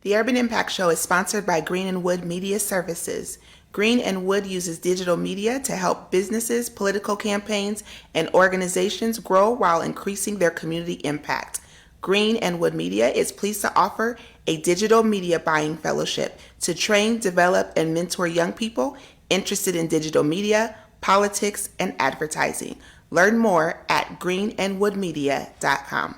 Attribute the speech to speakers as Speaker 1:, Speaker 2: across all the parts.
Speaker 1: The Urban Impact Show is sponsored by Green and Wood Media Services. Green and Wood uses digital media to help businesses, political campaigns, and organizations grow while increasing their community impact. Green and Wood Media is pleased to offer a digital media buying fellowship to train, develop, and mentor young people interested in digital media, politics, and advertising. Learn more at greenandwoodmedia.com.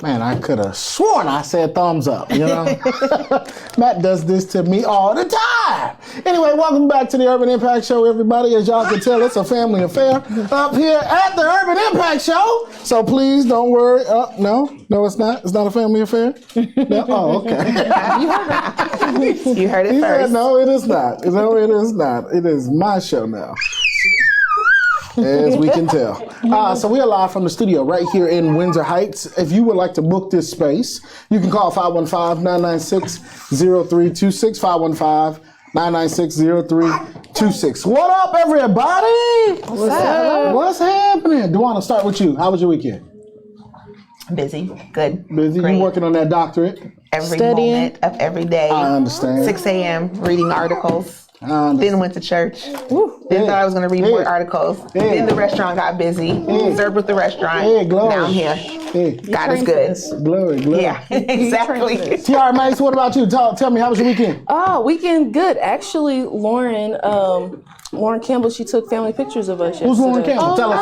Speaker 2: Man, I could have sworn I said thumbs up, you know? Matt does this to me all the time. Anyway, welcome back to the Urban Impact Show, everybody. As y'all can tell, it's a family affair up here at the Urban Impact Show. So please don't worry. No, it's not. It's not a family affair? No? Oh, okay.
Speaker 1: You heard it
Speaker 2: He
Speaker 1: first.
Speaker 2: said, no, it is not. No, it is not. It is my show now. As we can tell. So we are live from the studio right here in Windsor Heights. If you would like to book this space, you can call 515-996-0326, 515-996-0326. What up, everybody?
Speaker 1: What's up?
Speaker 2: What's happening? Dewana, start with you. How was your weekend?
Speaker 1: Busy. Good.
Speaker 2: Busy?
Speaker 1: Great.
Speaker 2: You working on that doctorate?
Speaker 1: Every
Speaker 3: Studying.
Speaker 1: moment of every day.
Speaker 2: I understand.
Speaker 1: 6 a.m. reading articles. Then went to church. Then thought I was going to read more articles. Then the restaurant got busy. Served with the restaurant.
Speaker 2: Glory.
Speaker 1: Now I'm here. God is good.
Speaker 2: Glory.
Speaker 1: Yeah, exactly.
Speaker 2: T.R. Max, what about you? Tell me, how was your weekend?
Speaker 3: Oh, weekend good. Actually, Lauren Campbell, she took family pictures of us yesterday.
Speaker 2: Who's Lauren Campbell? Tell her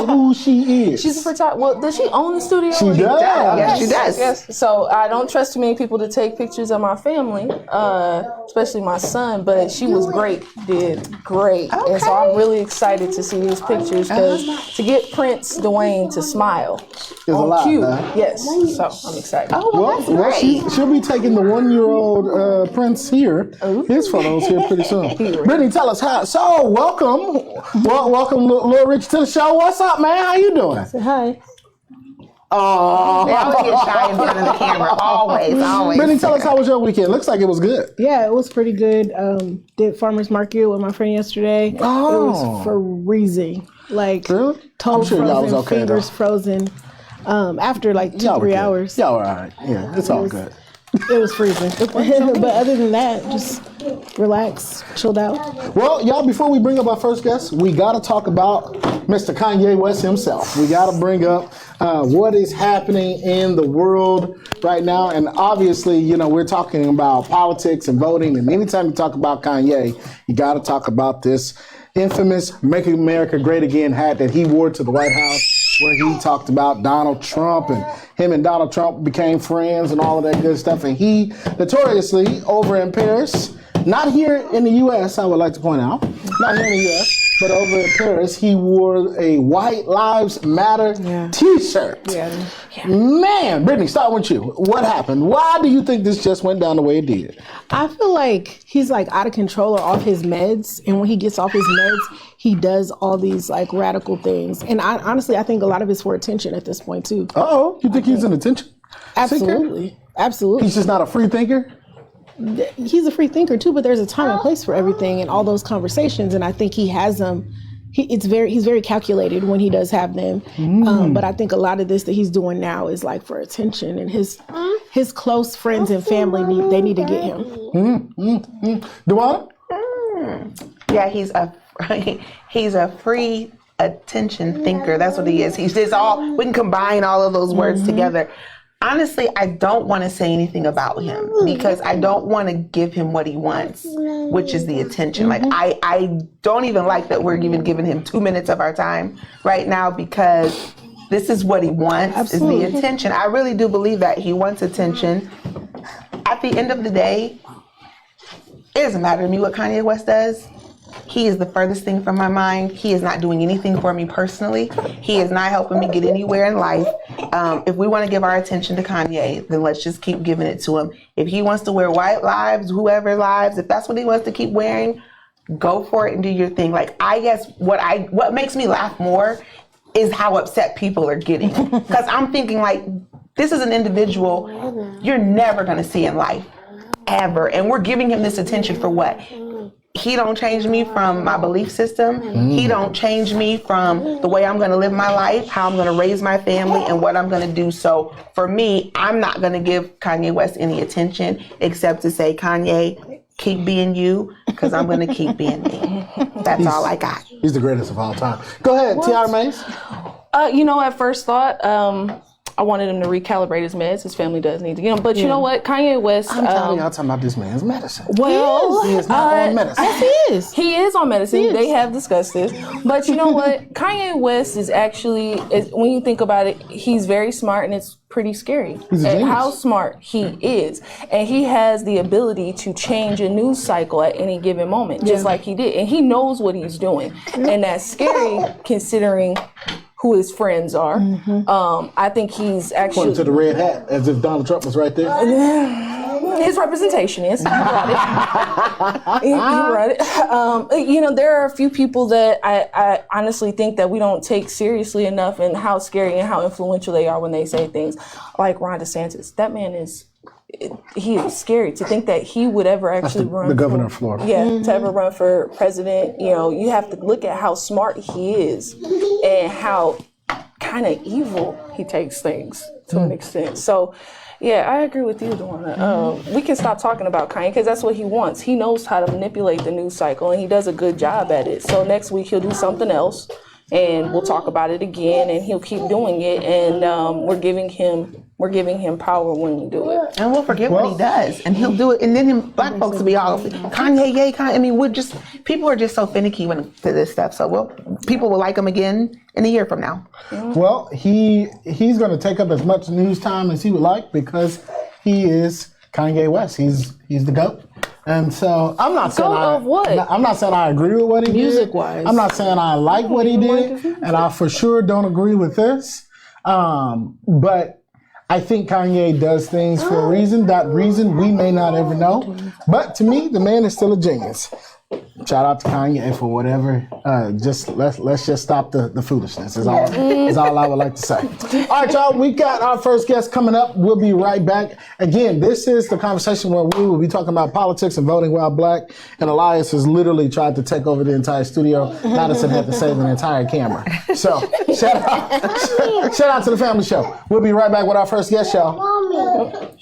Speaker 2: who she is.
Speaker 3: She's a photographer. Well, does she own the studio?
Speaker 2: She does.
Speaker 1: Yes, she does.
Speaker 3: Yes. So I don't trust too many people to take pictures of my family, especially my son, but she was great, did great.
Speaker 1: Okay.
Speaker 3: And so I'm really excited to see these pictures because to get Prince Dwayne to smile
Speaker 2: Is a
Speaker 3: on
Speaker 2: lot,
Speaker 3: cue,
Speaker 2: huh?
Speaker 3: yes. So I'm excited.
Speaker 1: Oh, well, that's great.
Speaker 2: She'll be taking the 1-year-old Prince here, his photos here pretty soon. Brittany, tell us how. So welcome Lil Rich to the show. What's up, man? How you doing?
Speaker 3: Say hi.
Speaker 2: Oh,
Speaker 1: They always get shy in front of the camera. Always.
Speaker 2: Brittany, tell us how was your weekend? Looks like it was good.
Speaker 4: Yeah, it was pretty good. Did farmer's market with my friend yesterday.
Speaker 2: Oh.
Speaker 4: It was freezing. Like
Speaker 2: Really?
Speaker 4: toes
Speaker 2: I'm sure
Speaker 4: frozen,
Speaker 2: y'all was okay,
Speaker 4: fingers
Speaker 2: though.
Speaker 4: frozen. After like 2-3
Speaker 2: good.
Speaker 4: hours,
Speaker 2: Y'all all right. Yeah, it's all good.
Speaker 4: it was freezing. But other than that, just relax, chilled out.
Speaker 2: Well, y'all, before we bring up our first guest, we got to talk about Mr. Kanye West himself. We got to bring up what is happening in the world right now. And obviously, you know, we're talking about politics and voting. And anytime you talk about Kanye, you got to talk about this infamous Make America Great Again hat that he wore to the White House, where he talked about Donald Trump, and him and Donald Trump became friends and all of that good stuff. And he notoriously over in Paris, not here in the U.S., I would like to point out, not here in the U.S., but over in Paris, he wore a White Lives Matter t-shirt.
Speaker 4: Yeah.
Speaker 2: Man, Brittany, start with you. What happened? Why do you think this just went down the way it did?
Speaker 4: I feel like he's like out of control or off his meds, and when he gets off his meds, he does all these like radical things. And honestly, I think a lot of it's for attention at this point too.
Speaker 2: Oh, you think he's an attention
Speaker 4: Absolutely, absolutely.
Speaker 2: He's just not a free thinker?
Speaker 4: He's a free thinker too, but there's a time and place for everything and all those conversations, and I think he has them. He's very calculated when he does have them. But I think a lot of this that he's doing now is like for attention, and his close friends and family need to get him.
Speaker 2: Dewana?
Speaker 1: Yeah, he's a free attention thinker. That's what he is. He's just all, we can combine all of those words together. Honestly, I don't want to say anything about him because I don't want to give him what he wants, which is the attention. Like, I don't even like that we're even giving him 2 minutes of our time right now because this is what he wants,
Speaker 4: Absolutely.
Speaker 1: is the attention. I really do believe that he wants attention. At the end of the day, it doesn't matter to me what Kanye West does. He is the furthest thing from my mind. He is not doing anything for me personally. He is not helping me get anywhere in life. If we want to give our attention to Kanye, then let's just keep giving it to him. If he wants to wear white lives, whoever lives, if that's what he wants to keep wearing, go for it and do your thing. Like, I guess what makes me laugh more is how upset people are getting. Because I'm thinking, like, this is an individual you're never going to see in life, ever. And we're giving him this attention for what? He don't change me from my belief system. He don't change me from the way I'm going to live my life, how I'm going to raise my family, and what I'm going to do. So for me, I'm not going to give Kanye West any attention except to say, Kanye, keep being you, because I'm going to keep being me. That's all I got.
Speaker 2: He's the greatest of all time. Go ahead, Tiara Mays.
Speaker 3: At first thought, I wanted him to recalibrate his meds. His family does need to get him. But you know what? Kanye West.
Speaker 2: I'm telling y'all talking about this man's medicine.
Speaker 3: Well,
Speaker 2: He is not on medicine.
Speaker 4: Yes, he is.
Speaker 3: he is on medicine. They have discussed this. But you know what? Kanye West is actually, when you think about it, he's very smart, and it's pretty scary
Speaker 2: He's a
Speaker 3: at
Speaker 2: genius.
Speaker 3: how smart he is. And he has the ability to change a news cycle at any given moment, just like he did. And he knows what he's doing. And that's scary considering who his friends are. I think he's actually...
Speaker 2: Pointing to the red hat, as if Donald Trump was right there.
Speaker 3: His representation is. He brought it. There are a few people that I honestly think that we don't take seriously enough, and how scary and how influential they are when they say things like Ron DeSantis. That man is... He is scary to think that he would ever actually run.
Speaker 2: The governor of Florida.
Speaker 3: Yeah, to ever run for president. You have to look at how smart he is and how kind of evil he takes things to an extent. So, yeah, I agree with you, Dwana. We can stop talking about Kanye because that's what he wants. He knows how to manipulate the news cycle, and he does a good job at it. So next week he'll do something else, and we'll talk about it again, and he'll keep doing it. And we're giving him power when we do it.
Speaker 1: And we'll forget what he does, and he'll do it. And then black folks will be all Kanye, yay, Kanye. I mean, people are just so finicky when it to this stuff. So people will like him again in a year from now.
Speaker 2: Well, he's going to take up as much news time as he would like because he is Kanye West. He's the GOAT. And so I'm not saying I'm not saying I agree with what he did.
Speaker 4: Music-wise.
Speaker 2: I'm not saying I like what he did, and I for sure don't agree with this. But I think Kanye does things for a reason. That reason we may not ever know. But to me, the man is still a genius. Shout out to Kanye for whatever. Let's just stop the foolishness. Is all I would like to say. All right, y'all. We got our first guest coming up. We'll be right back. Again, this is the conversation where we will be talking about politics and voting while black. And Elias has literally tried to take over the entire studio. Madison had to save an entire camera. So shout out to the family show. We'll be right back with our first guest, y'all.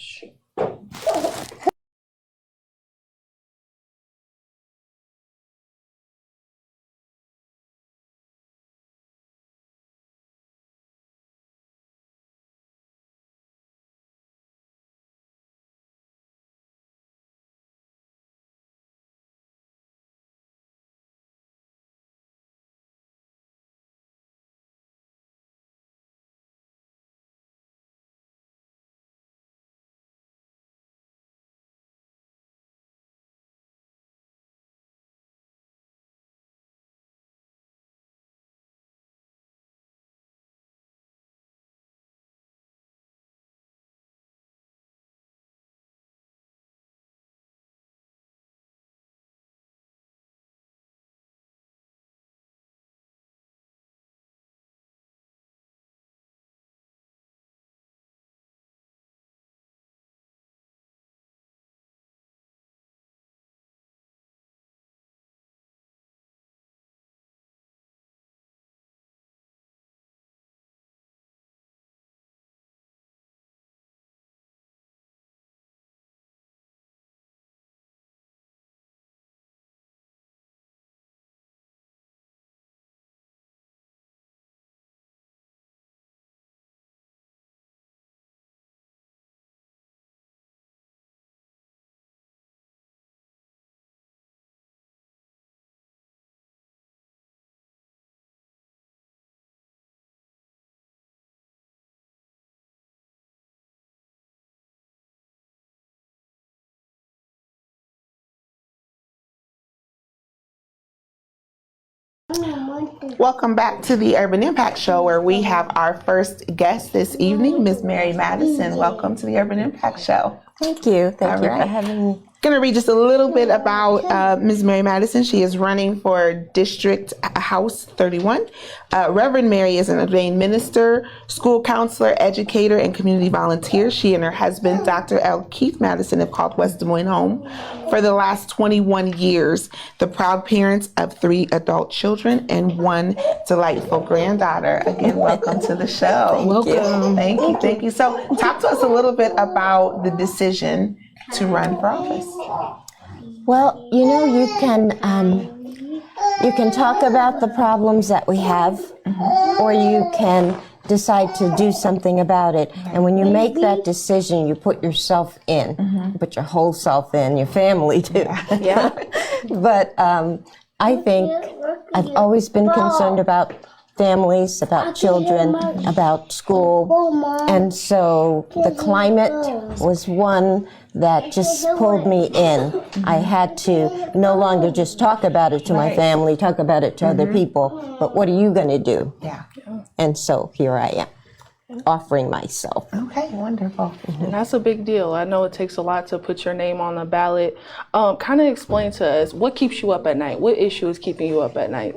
Speaker 1: Welcome back to the Urban Impact Show, where we have our first guest this evening, Ms. Mary Madison. Welcome to the Urban Impact Show.
Speaker 5: Thank you. Thank
Speaker 1: All
Speaker 5: you
Speaker 1: right.
Speaker 5: for having me.
Speaker 1: Going to read just a little bit about Ms. Mary Madison. She is running for District House 31. Reverend Mary is an ordained minister, school counselor, educator, and community volunteer. She and her husband, Dr. L. Keith Madison, have called West Des Moines home for the last 21 years. The proud parents of 3 adult children and 1 delightful granddaughter. Again, welcome to the show.
Speaker 4: Welcome.
Speaker 1: Thank you. Thank you. So talk to us a little bit about the decision to run for office.
Speaker 5: Well, you can talk about the problems that we have, or you can decide to do something about it. And when you make that decision, you put yourself in, you put your whole self in, your family too.
Speaker 3: Yeah.
Speaker 5: But I think I've always been concerned about families, about children, about school. And so the climate was one that just pulled me in. I had to no longer just talk about it to my family, talk about it to other people, but what are you going to do?
Speaker 1: Yeah.
Speaker 5: And so here I am, offering myself.
Speaker 1: Okay, wonderful.
Speaker 3: And that's a big deal. I know it takes a lot to put your name on the ballot. Kind of explain to us, what keeps you up at night? What issue is keeping you up at night?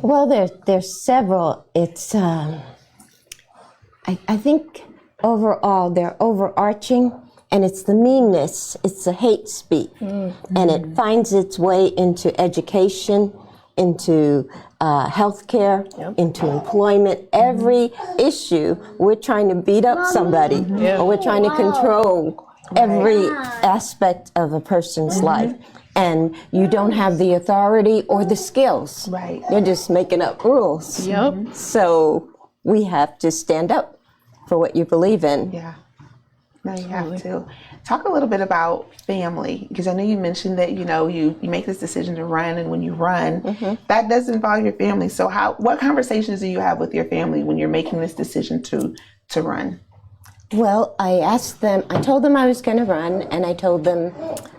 Speaker 5: Well, there's several. It's I think overall they're overarching, and it's the meanness, it's the hate speech, and it finds its way into education, into healthcare, into employment. Every issue, we're trying to beat up somebody, or we're trying to control every aspect of a person's life. And you don't have the authority or the skills.
Speaker 1: Right.
Speaker 5: You're just making up rules.
Speaker 3: Yep.
Speaker 5: So we have to stand up for what you believe in.
Speaker 1: Yeah. No, you have to. Talk a little bit about family, because I know you mentioned that, you make this decision to run, and when you run, that does involve your family. So what conversations do you have with your family when you're making this decision to run?
Speaker 5: Well, I told them I was going to run, and I told them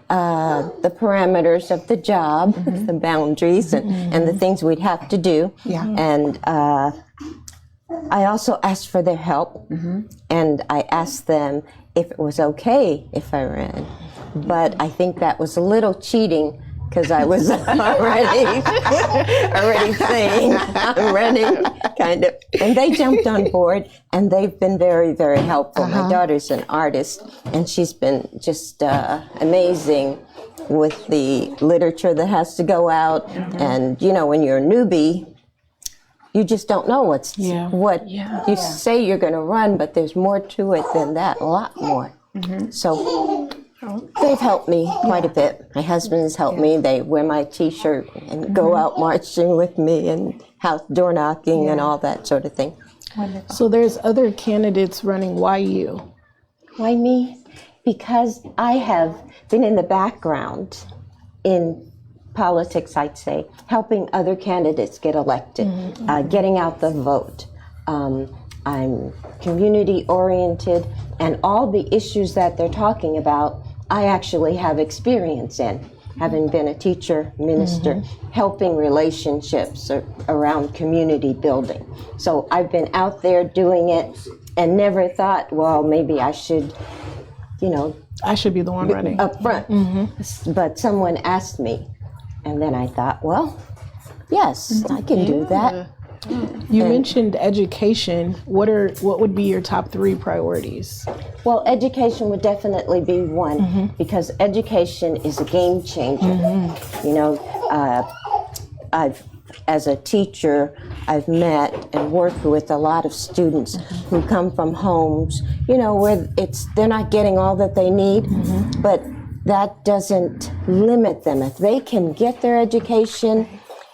Speaker 5: the parameters of the job, the boundaries, and the things we'd have to do.
Speaker 1: Yeah.
Speaker 5: And I also asked for their help, and I asked them if it was okay if I ran. But I think that was a little cheating, because I was already saying I'm running, kind of. And they jumped on board, and they've been very, very helpful. My daughter's an artist, and she's been just amazing with the literature that has to go out. And, when you're a newbie, you just don't know what you say you're going to run, but there's more to it than that, a lot more. So they've helped me quite a bit. My husband's helped me. They wear my T-shirt and go out marching with me and house door knocking and all that sort of thing.
Speaker 4: So there's other candidates running. Why you?
Speaker 5: Why me? Because I have been in the background in politics, I'd say, helping other candidates get elected, getting out the vote. I'm community oriented, and all the issues that they're talking about, I actually have experience in, having been a teacher, minister, helping relationships around community building. So I've been out there doing it and never thought, well, maybe I should,
Speaker 4: I should be the one running.
Speaker 5: up front. But someone asked me, and then I thought, well, yes, I can do that.
Speaker 4: You mentioned education. What would be your top 3 priorities?
Speaker 5: Well, education would definitely be one, because education is a game changer. As a teacher, I've met and worked with a lot of students who come from homes, where they're not getting all that they need, but that doesn't limit them. If they can get their education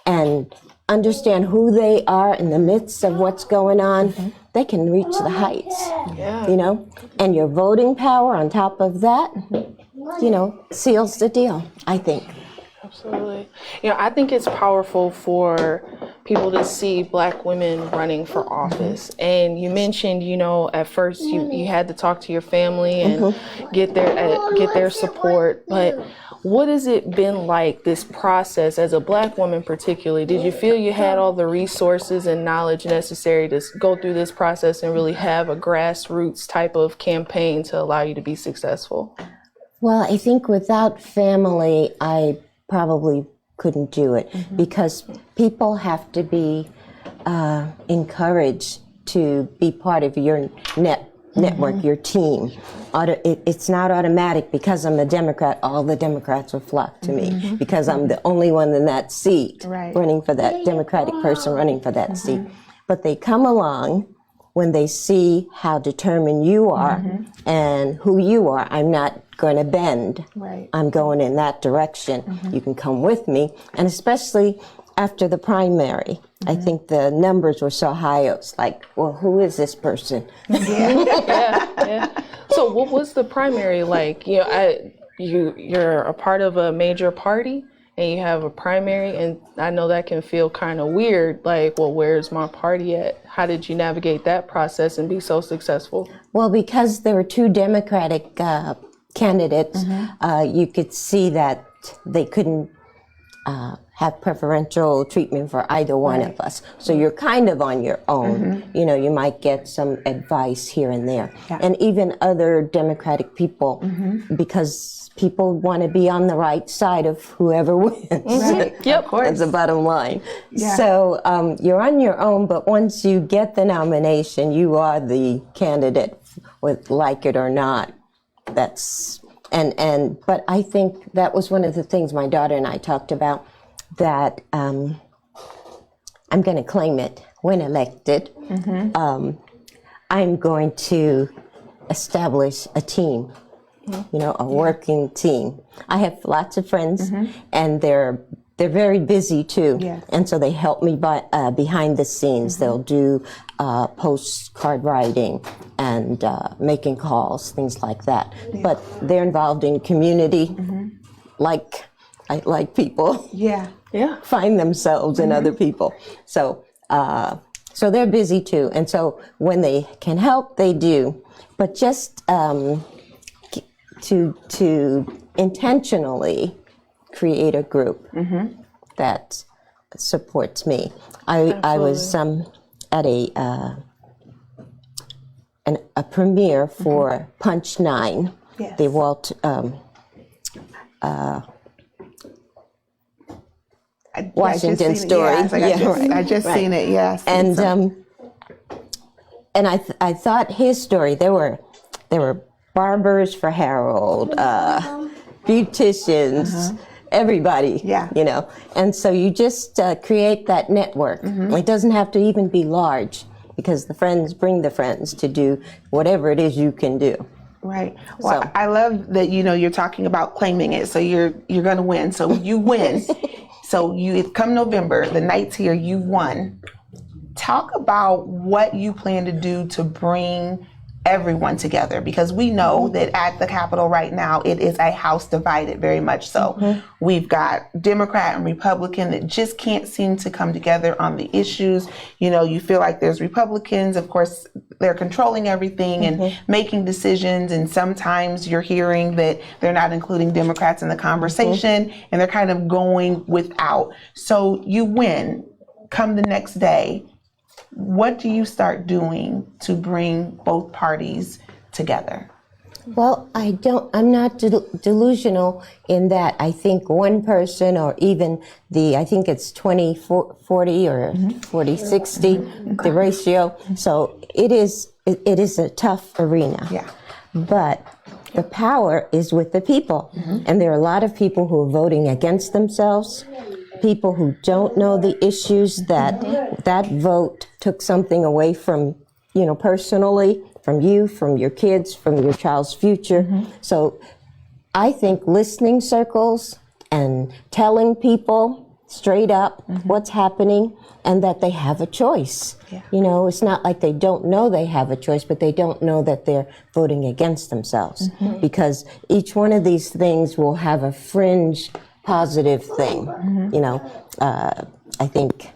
Speaker 5: and understand who they are in the midst of what's going on, they can reach the heights, and your voting power on top of that, seals the deal, I think.
Speaker 3: Absolutely. I think it's powerful for people to see Black women running for office. And you mentioned, you know, at first you had to talk to your family and get their support. But what has it been like, this process, as a Black woman particularly? Did you feel you had all the resources and knowledge necessary to go through this process and really have a grassroots type of campaign to allow you to be successful?
Speaker 5: Well, I think without family, I probably couldn't do it, because people have to be encouraged to be part of your network, your team. It's not automatic. Because I'm a Democrat, all the Democrats will flock to me because I'm the only one in that seat running for that Democratic person running for that seat. But they come along when they see how determined you are and who you are. I'm not going to bend. I'm going in that direction. You can come with me. And especially after the primary, I think the numbers were so high, it was like, well, who is this person?
Speaker 3: So what was the primary like? You know, you're a part of a major party and you have a primary, and I know that can feel kind of weird, like, well, where's my party at? How did you navigate that process and be so successful?
Speaker 5: Well, because there were two Democratic candidates, you could see that they couldn't have preferential treatment for either one of us. So you're kind of on your own. You know, you might get some advice here and there. And even other Democratic people, because people want to be on the right side of whoever wins.
Speaker 3: Yep.
Speaker 5: That's the bottom line. So you're on your own, but once you get the nomination, you are the candidate, with like it or not. That's but I think that was one of the things my daughter and I talked about, that I'm going to claim it when elected. I'm going to establish a team, you know, a working team. I have lots of friends, and they're very busy too, and so they help me behind the scenes. They'll do postcard writing and making calls, things like that. But they're involved in community, like people find themselves in other people. So so they're busy too, and so when they can help, they do. But just to intentionally create a group that supports me. I was at a premiere for Punch 9, the Washington story.
Speaker 1: I just seen it. Yes,
Speaker 5: and I thought his story. There were barbers for Harold, beauticians, everybody. You know, and so you just create that network. It doesn't have to even be large, because the friends bring the friends to do whatever it is you can do.
Speaker 1: Right. Well, I love that, you know, you're talking about claiming it. So you're going to win. So you win. So come November, the night's here, you won. Talk about what you plan to do to bring everyone together, because we know that at the Capitol right now, it is a house divided, very much so. We've got Democrat and Republican that just can't seem to come together on the issues. You know, you feel like there's Republicans, of course, they're controlling everything and making decisions. And sometimes you're hearing that they're not including Democrats in the conversation and they're kind of going without. So you win. Come the next day, what do you start doing to bring both parties together?
Speaker 5: Well, I'm not delusional in that I think one person, or even I think it's 20-40 or 40-60, the ratio. So it is a tough arena. But the power is with the people. And there are a lot of people who are voting against themselves, people who don't know the issues, that vote took something away from, you know, personally, from you, from your kids, from your child's future. So I think listening circles and telling people straight up what's happening, and that they have a choice. You know, it's not like they don't know they have a choice, but they don't know that they're voting against themselves, because each one of these things will have a fringe positive thing. You know, I think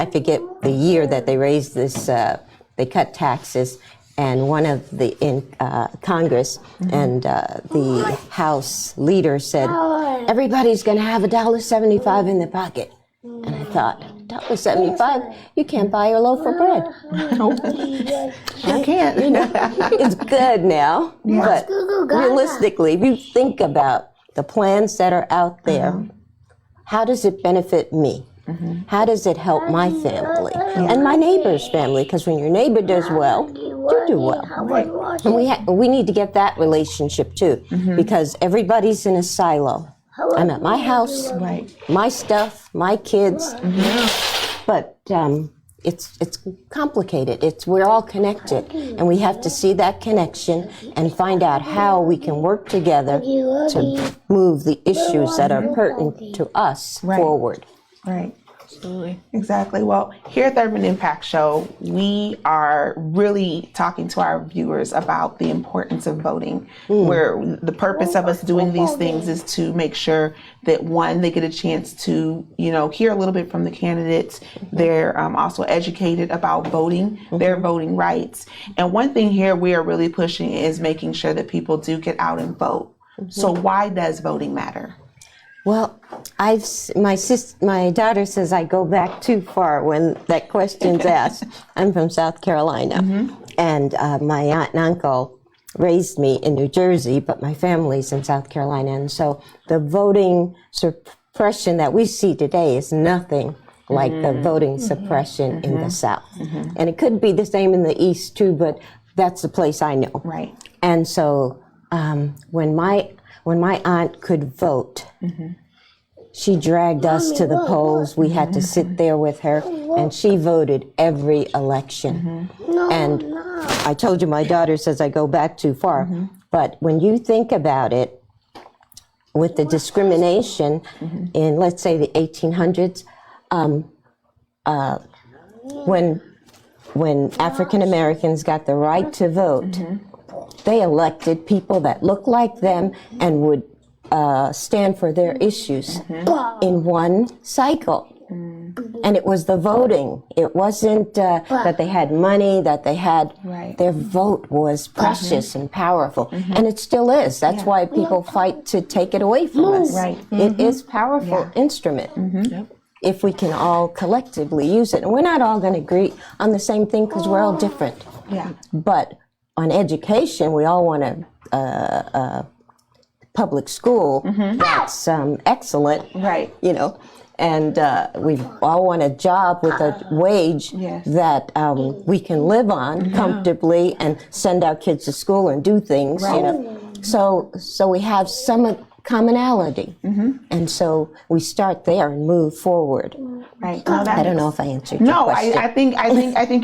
Speaker 5: I forget the year that they raised this, they cut taxes, and one of the, in Congress, and the House leader said, everybody's gonna have $1.75 in their pocket. And I thought, $1.75? You can't buy a loaf of bread.
Speaker 1: I can't.
Speaker 5: You know, it's good now, but realistically, if you think about the plans that are out there, how does it benefit me? How does it help my family and my neighbor's family? Because when your neighbor does well, you do well. And we need to get that relationship too, because everybody's in a silo. I'm at my house, my stuff, my kids, but it's complicated. We're all connected, and we have to see that connection and find out how we can work together to move the issues that are pertinent to us forward.
Speaker 1: Right. Absolutely. Exactly. Well, here at the Urban Impact Show, we are really talking to our viewers about the importance of voting, where the purpose of us doing these things is to make sure that, one, they get a chance to, hear a little bit from the candidates. They're also educated about voting, their voting rights. And one thing here we are really pushing is making sure that people do get out and vote. So why does voting matter?
Speaker 5: Well, my daughter says I go back too far when that question's asked. I'm from South Carolina, and my aunt and uncle raised me in New Jersey, but my family's in South Carolina, and so the voting suppression that we see today is nothing like the voting suppression in the South. And it could be the same in the East too, but that's the place I know.
Speaker 1: Right.
Speaker 5: And so when my aunt could vote, she dragged us to the polls. We had to sit there with her, and she voted every election. And I told you my daughter says I go back too far, but when you think about it, with the discrimination in, let's say, the 1800s, when African Americans got the right to vote, they elected people that looked like them and would stand for their issues in one cycle. And it was the voting. It wasn't that they had money, that they had, their vote was precious and powerful. And it still is. That's why people fight to take it away from us. It is a powerful instrument if we can all collectively use it. And we're not all going to agree on the same thing because we're all different. But on education, we all want a public school that's excellent, and we all want a job with a wage that we can live on comfortably and send our kids to school and do things, So we have some commonality, and so we start there and move forward.
Speaker 1: Right.
Speaker 5: I don't know if I answered your question.
Speaker 1: I think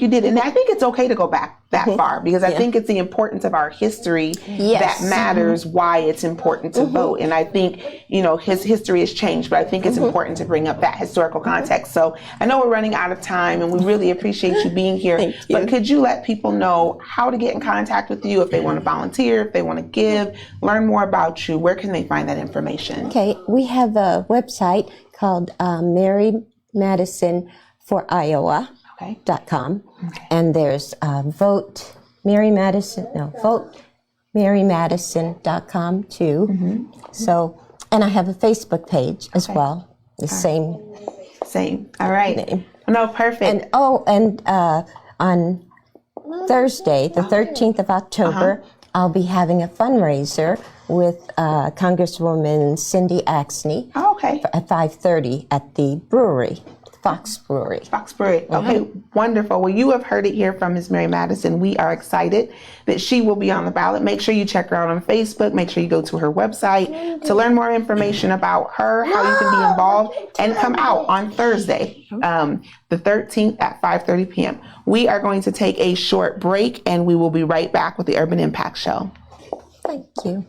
Speaker 1: you did, and I think it's okay to go back that far because I think it's the importance of our history that matters. Why it's important to vote, and I think his history has changed, but I think it's important to bring up that historical context. So I know we're running out of time, and we really appreciate you being here.
Speaker 5: Thank you.
Speaker 1: But could you let people know how to get in contact with you if they want to volunteer, if they want to give, learn more about you? Where can they find that information?
Speaker 5: Okay, we have a website called Mary Madison for Iowa.com, and there's voteMaryMadison.com too. So, and I have a Facebook page as well, the same.
Speaker 1: All right.
Speaker 5: Name.
Speaker 1: No, perfect.
Speaker 5: And on Thursday, the 13th of October, I'll be having a fundraiser with Congresswoman Cindy Axne at 5:30 at the brewery, Fox Brewery.
Speaker 1: Okay, wonderful. Well, you have heard it here from Ms. Mary Madison. We are excited that she will be on the ballot. Make sure you check her out on Facebook. Make sure you go to her website to learn more information about her, how you can be involved, and come out on Thursday, the 13th at 5:30 p.m. We are going to take a short break, and we will be right back with the Urban Impact Show.
Speaker 5: Thank you.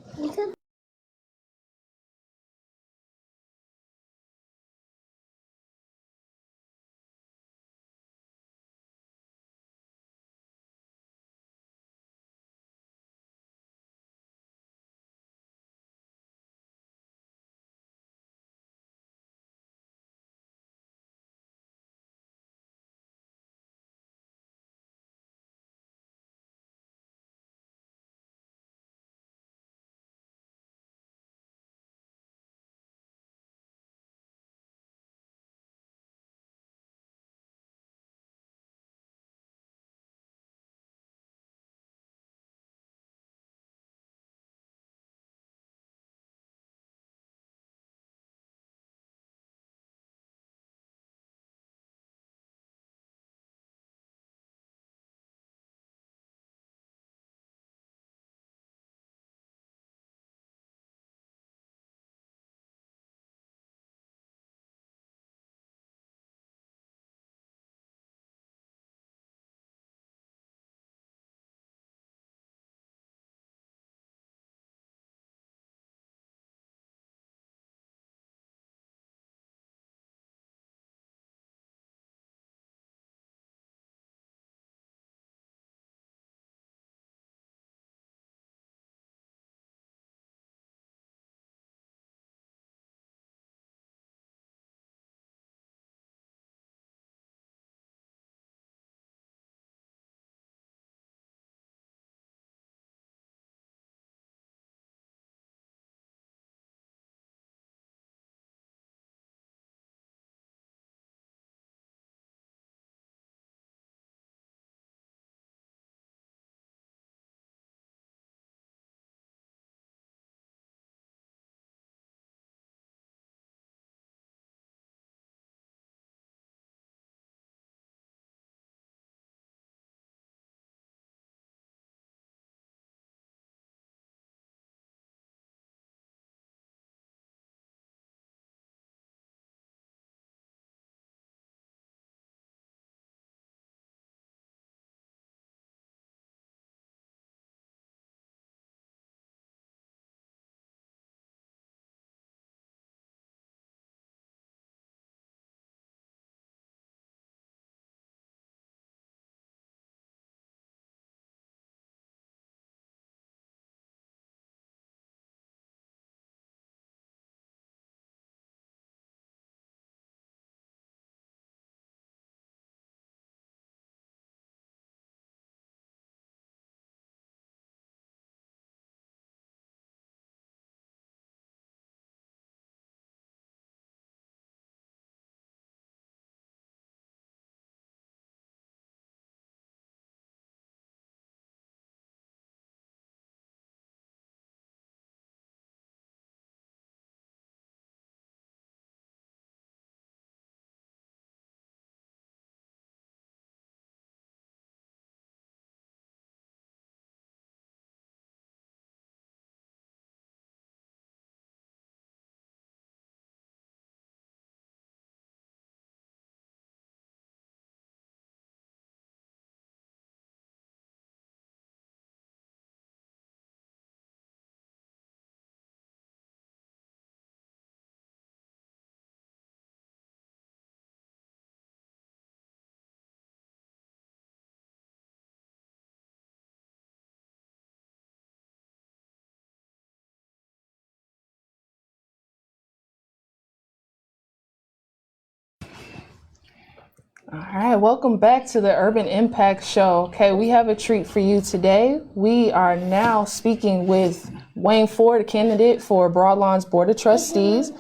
Speaker 3: All right, welcome back to the Urban Impact Show. Okay, we have a treat for you today. We are now speaking with Wayne Ford, a candidate for Broadlawns Board of Trustees.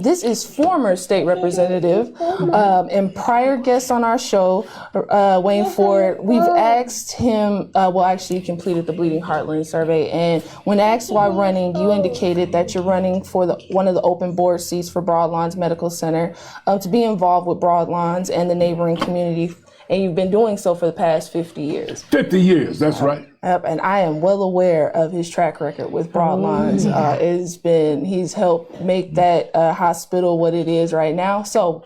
Speaker 3: This is former state representative and prior guest on our show, Wayne Ford. We've asked him, actually you completed the Bleeding Heartland survey, and when asked why running, you indicated that you're running for one of the open board seats for Broadlawns Medical Center to be involved with Broadlawns and the neighboring community, and you've been doing so for the past 50 years.
Speaker 6: 50 years, that's right.
Speaker 3: And I am well aware of his track record with Broadlawns. He's helped make that hospital what it is right now. So,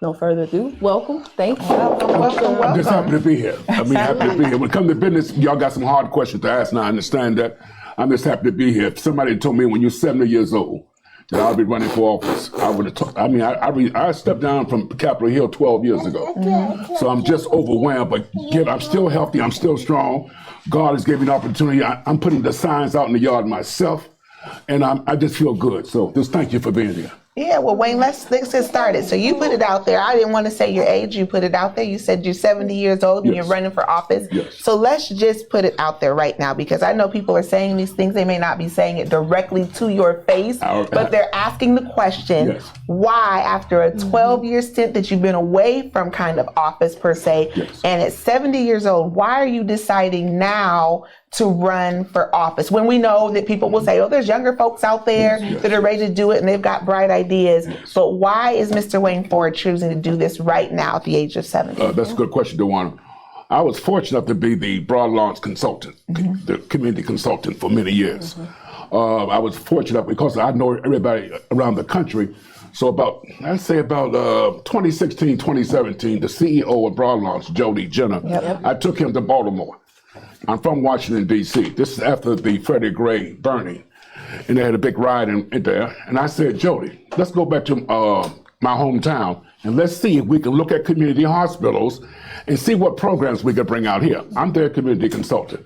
Speaker 3: no further ado, welcome. Thank you.
Speaker 6: I'm just happy to be here. Happy to be here. When it comes to business, y'all got some hard questions to ask, and I understand that. I'm just happy to be here. If somebody told me when you're 70 years old that I'll be running for office, I would have told. I stepped down from Capitol Hill 12 years ago. So I'm just overwhelmed, but I'm still healthy, I'm still strong. God has given me an opportunity. I'm putting the signs out in the yard myself, and I just feel good. So just thank you for being here.
Speaker 1: Yeah, well, Wayne, let's get started. So you put it out there. I didn't want to say your age. You put it out there. You said you're 70 years old and
Speaker 6: Yes.
Speaker 1: you're running for office.
Speaker 6: Yes.
Speaker 1: So let's just put it out there right now, because I know people are saying these things. They may not be saying it directly to your face, but they're asking the question,
Speaker 6: Yes.
Speaker 1: why, after a 12-year stint that you've been away from kind of office per se,
Speaker 6: Yes.
Speaker 1: and at 70 years old, why are you deciding now to run for office when we know that people will say, oh, there's younger folks out there that are ready to do it and they've got bright ideas. But why is Mr. Wayne Ford choosing to do this right now at the age of 70?
Speaker 6: That's a good question, DeWanda. I was fortunate enough to be the Broadlawns consultant, the community consultant for many years. I was fortunate because I know everybody around the country. So I'd say about 2016, 2017, the CEO of Broadlawns, Jody Jenner, I took him to Baltimore. I'm from Washington, D.C. This is after the Freddie Gray burning. And they had a big riot in there. And I said, Jody, let's go back to my hometown and let's see if we can look at community hospitals and see what programs we could bring out here. I'm their community consultant.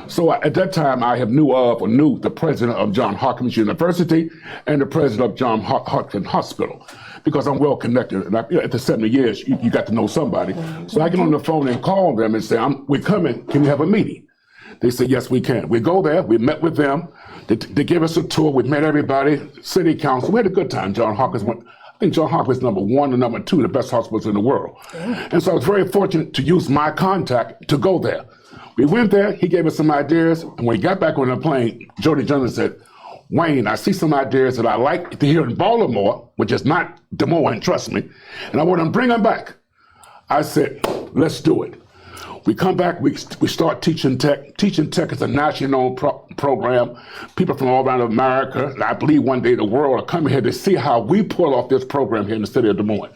Speaker 6: So at that time, I knew the president of Johns Hopkins University and the president of Johns Hopkins Hospital, because I'm well connected. And at the 70 years, you got to know somebody. So I get on the phone and call them and say, we're coming, can we have a meeting? They said, yes, we can. We go there, we met with them, they gave us a tour, we met everybody, city council, we had a good time. Johns Hopkins I think Johns Hopkins is number 1 and number 2, the best hospitals in the world. And so I was very fortunate to use my contact to go there. We went there, he gave us some ideas, and when we got back on the plane, Jody Johnson said, Wayne, I see some ideas that I like to hear in Baltimore, which is not Des Moines, trust me, and I want to bring them back. I said, let's do it. We come back, we start Teaching Tech. Teaching Tech is a national program. People from all around America, and I believe one day the world, are coming here to see how we pull off this program here in the city of Des Moines.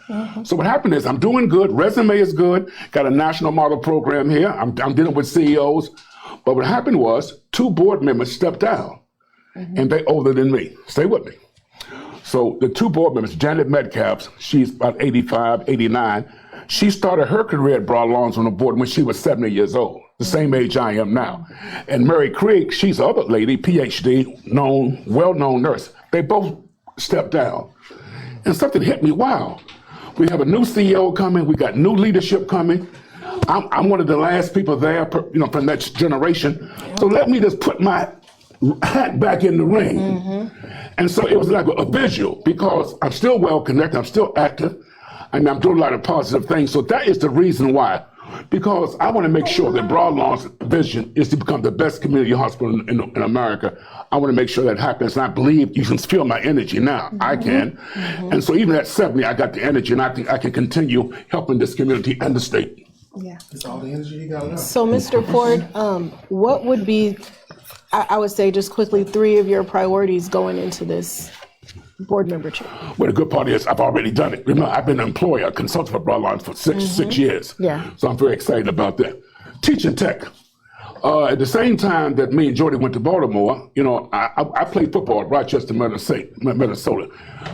Speaker 6: So what happened is I'm doing good, resume is good, got a national model program here, I'm dealing with CEOs. But what happened was 2 board members stepped down, and they older than me. Stay with me. So the 2 board members, Janet Metcalf, she's about 85, 89, she started her career at Broadlawns on the board when she was 70 years old, the same age I am now. And Mary Krieg, she's the other lady, PhD, well-known nurse. They both stepped down. And something hit me, wow. We have a new CEO coming, we got new leadership coming. I'm one of the last people there, from that generation. So let me just put my hat back in the ring. And so it was like a visual, because I'm still well connected, I'm still active, and I'm doing a lot of positive things. So that is the reason why, because I want to make sure that Broadlawns' vision is to become the best community hospital in America. I want to make sure that happens, and I believe you can feel my energy now. I can. And so even at 70, I got the energy, and I think I can continue helping this community and the state.
Speaker 1: Yeah.
Speaker 2: It's all the energy you got now.
Speaker 4: So, Mr. Ford, what would be, I would say just quickly, 3 of your priorities going into this board membership?
Speaker 6: Well, the good part is I've already done it. Remember, I've been an employer, a consultant for Broadlawns for six years.
Speaker 4: Yeah.
Speaker 6: So I'm very excited about that. Teaching Tech. At the same time that me and Jody went to Baltimore, I played football at Rochester, Minnesota.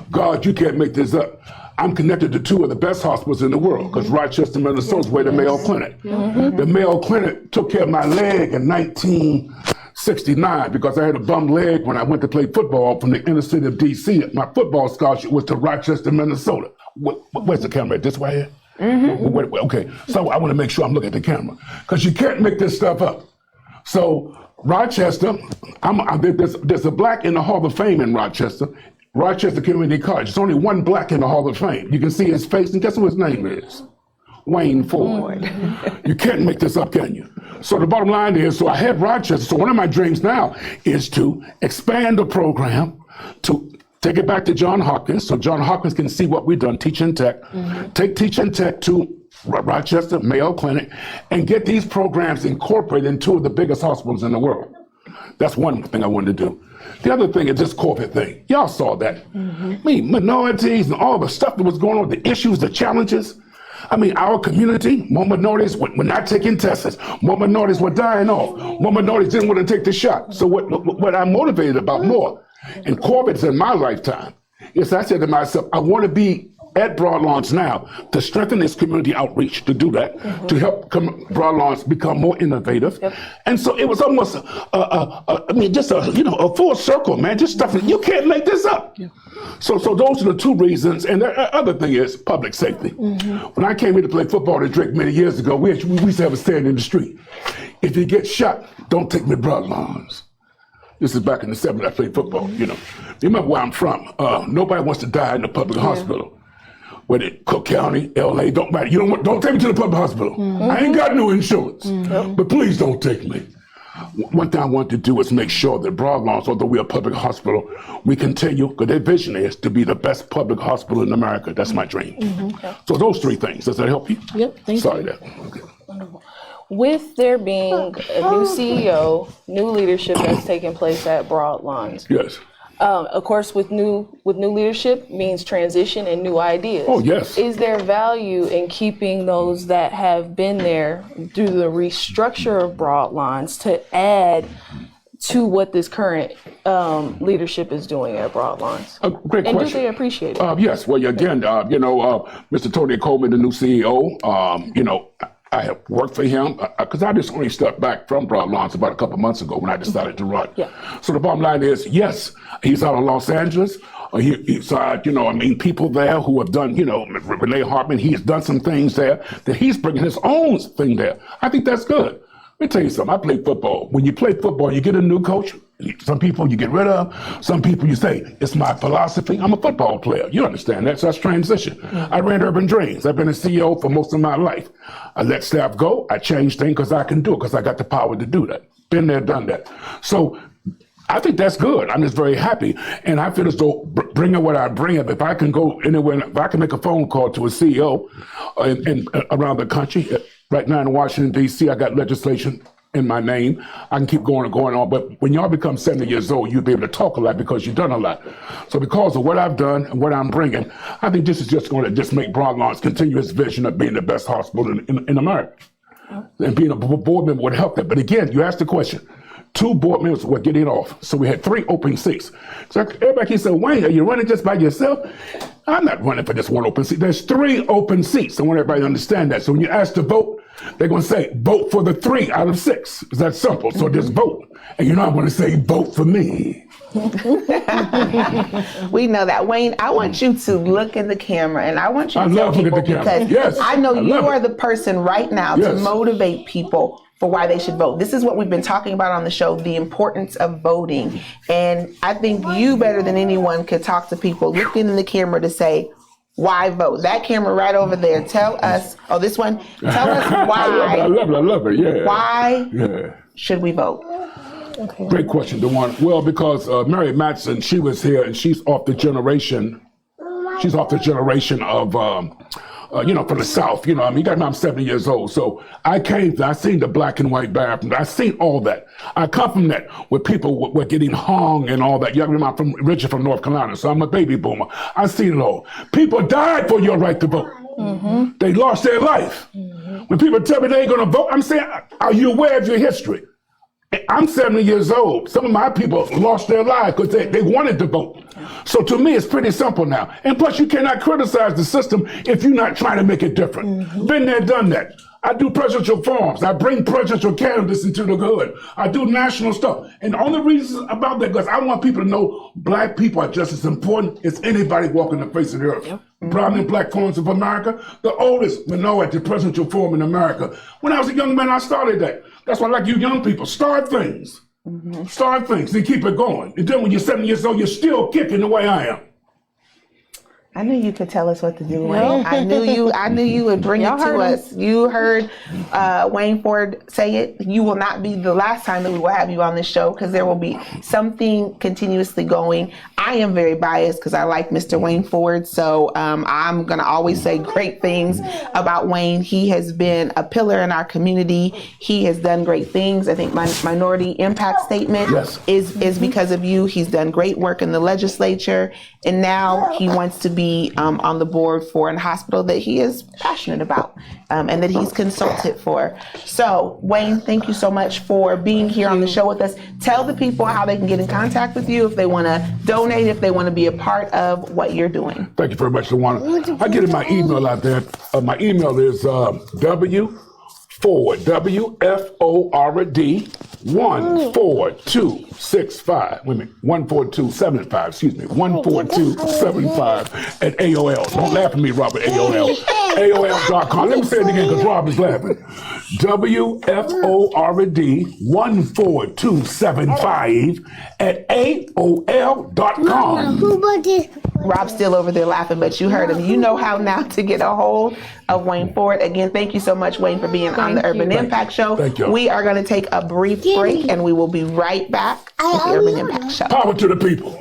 Speaker 6: God, you can't make this up. I'm connected to 2 of the best hospitals in the world, because Rochester, Minnesota is where the Mayo Clinic. The Mayo Clinic took care of my leg in 1969 because I had a bum leg when I went to play football from the inner city of D.C. My football scholarship was to Rochester, Minnesota. Where's the camera? This way here? Okay, so I want to make sure I'm looking at the camera because you can't make this stuff up. So Rochester, there's a black in the Hall of Fame in Rochester. Rochester Community College. There's only one black in the Hall of Fame. You can see his face, and guess what his name is? Wayne Ford. You can't make this up, can you? So the bottom line is, so I had Rochester. So one of my dreams now is to expand the program, to take it back to Johns Hopkins, so Johns Hopkins can see what we've done, Teaching Tech. Take Teaching Tech to Rochester, Mayo Clinic, and get these programs incorporated in two of the biggest hospitals in the world. That's one thing I wanted to do. The other thing is this COVID thing. Y'all saw that. I mean, minorities and all the stuff that was going on, the issues, the challenges. I mean, our community, more minorities were not taking tests. More minorities were dying off. More minorities didn't want to take the shot. So what I'm motivated about more, and COVID's in my lifetime, is I said to myself, I want to be at Broad Lawns now to strengthen this community outreach, to do that, to help Broad Lawns become more innovative. And so it was almost, a full circle, man, just stuff that you can't make this up. So those are the two reasons. And the other thing is public safety. When I came here to play football at Drake many years ago, we used to have a saying in the street: if you get shot, don't take me to Broad Lawns. This is back in the 70s, I played football, you know. You remember where I'm from. Nobody wants to die in a public hospital. Whether Cook County, LA, don't matter. Don't take me to the public hospital. I ain't got no insurance, but please don't take me. One thing I want to do is make sure that Broad Lawns, although we're a public hospital, we continue, because their vision is to be the best public hospital in America. That's my dream. So those three things, does that help you?
Speaker 4: Yep, thank you.
Speaker 6: Sorry that. Okay.
Speaker 3: With there being a new CEO, new leadership that's taking place at Broad Lawns.
Speaker 6: Yes.
Speaker 3: Of course, with new leadership means transition and new ideas.
Speaker 6: Oh, yes.
Speaker 3: Is there value in keeping those that have been there through the restructure of Broad Lawns to add to what this current leadership is doing at Broad Lawns?
Speaker 6: Great
Speaker 3: and
Speaker 6: question.
Speaker 3: do they appreciate it?
Speaker 6: Yes. Well, again, Mr. Tony Coleman, the new CEO, I have worked for him because I just only stepped back from Broad Lawns about a couple months ago when I decided to run. So the bottom line is, yes, he's out of Los Angeles. He's people there who have done, Renee Hartman, he's done some things there that he's bringing his own thing there. I think that's good. Let me tell you something. I play football. When you play football, you get a new coach. Some people you get rid of. Some people you say, it's my philosophy. I'm a football player. You understand that. So that's transition. I ran Urban Dreams. I've been a CEO for most of my life. I let staff go. I changed things because I can do it, because I got the power to do that. Been there, done that. So I think that's good. I'm just very happy. And I feel as though bringing what I bring up, if I can go anywhere, if I can make a phone call to a CEO around the country. Right now in Washington, D.C., I got legislation in my name. I can keep going and going on. But when y'all become 70 years old, you'll be able to talk a lot because you've done a lot. So because of what I've done and what I'm bringing, I think this is just going to just make Broad Lawns continue its vision of being the best hospital in America. And being a board member would help that. But again, you asked the question. 2 board members were getting off. So we had 3 open seats. So everybody can say, Wayne, are you running just by yourself? I'm not running for just 1 open seat. There's 3 open seats. I want everybody to understand that. So when you ask to vote, they're going to say, vote for the 3 out of 6. It's that simple. So just vote. And you're not going to say, vote for me.
Speaker 1: We know that. Wayne, I want you to look in the camera, and I want you to tell people, because I know you are the person right now to motivate people for why they should vote. This is what we've been talking about on the show, the importance of voting. And I think you better than anyone could talk to people looking in the camera to say, why vote? That camera right over there. Tell us, this one, tell us why.
Speaker 6: I love it, yeah.
Speaker 1: Why should we vote?
Speaker 6: Okay. Great question, DeJuan. Well, because Mary Matson, she was here, and she's off the generation of, from the South. I'm 70 years old. So I seen the black and white bathroom. I seen all that. I come from that, where people were getting hung and all that. I'm originally from North Carolina, so I'm a baby boomer. I seen it all. People died for your right to vote. Mm-hmm. They lost their life. Mm-hmm. When people tell me they ain't going to vote, I'm saying, are you aware of your history? I'm 70 years old. Some of my people lost their lives because they wanted to vote. So to me, it's pretty simple now. And plus, you cannot criticize the system if you're not trying to make it different. Been there, done that. I do presidential forums. I bring presidential candidates into the hood. I do national stuff. And the only reason about that, because I want people to know black people are just as important as anybody walking the face of the earth. Brown and Black Forums of America, the oldest minority presidential forum in America. When I was a young man, I started that. That's why I like you young people. Start things. Start things and keep it going. And then when you're 7 years old, you're still kicking the way I am.
Speaker 1: I knew you could tell us what to do, Wayne. I knew you would bring it
Speaker 3: Y'all
Speaker 1: to
Speaker 3: heard
Speaker 1: us. You heard Wayne Ford say it. You will not be the last time that we will have you on this show, because there will be something continuously going. I am very biased because I like Mr. Wayne Ford, so I'm going to always say great things about Wayne. He has been a pillar in our community. He has done great things. I think my minority impact statement is because of you. He's done great work in the legislature, and now he wants to be on the board for a hospital that he is passionate about and that he's consulted for. So, Wayne, thank you so much for being here on the show with us. Tell the people how they can get in contact with you if they want to donate, if they want to be a part of what you're doing.
Speaker 6: Thank you very much, Luana. I get my email out there. My email is Ford, W-F-O-R-D, 14265. Wait a minute, 14275, excuse me, 14275 at AOL. Don't laugh at me, Robert, AOL. AOL.com. Let me say it again because Rob is laughing. WFORD 14275 at AOL.com.
Speaker 1: Rob's still over there laughing, but you heard him. You know how now to get a hold of Wayne Ford. Again, thank you so much, Wayne, for being on the Urban Impact Show.
Speaker 6: Thank you.
Speaker 1: We are going to take a brief break, and we will be right back with the Urban Impact Show.
Speaker 6: Power to the people.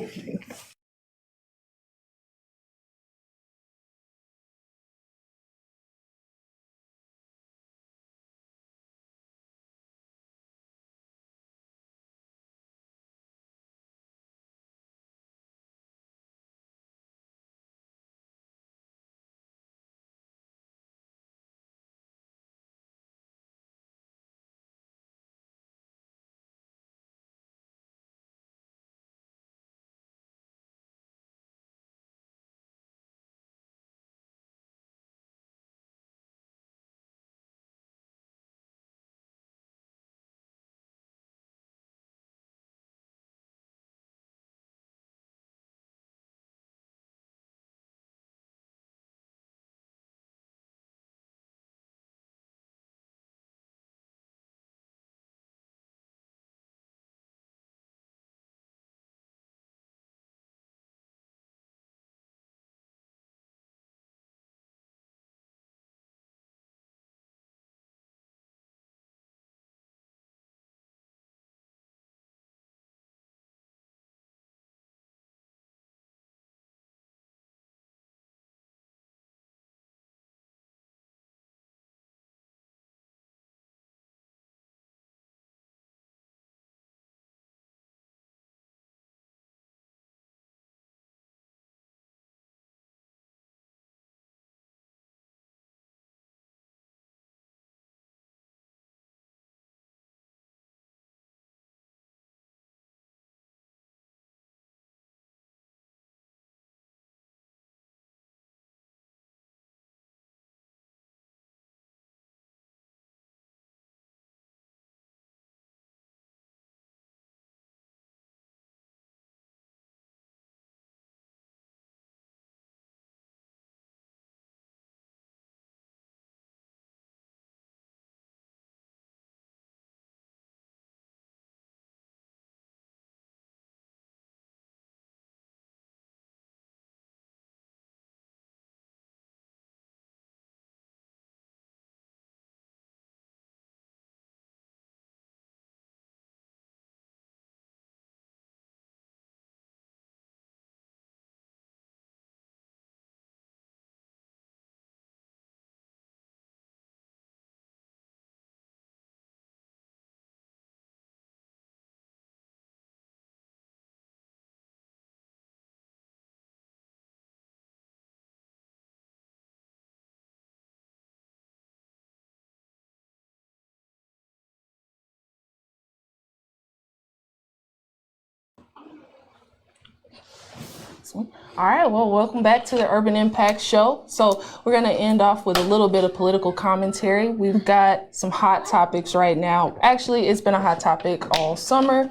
Speaker 3: All right, well, welcome back to the Urban Impact Show. So we're going to end off with a little bit of political commentary. We've got some hot topics right now. Actually, it's been a hot topic all summer,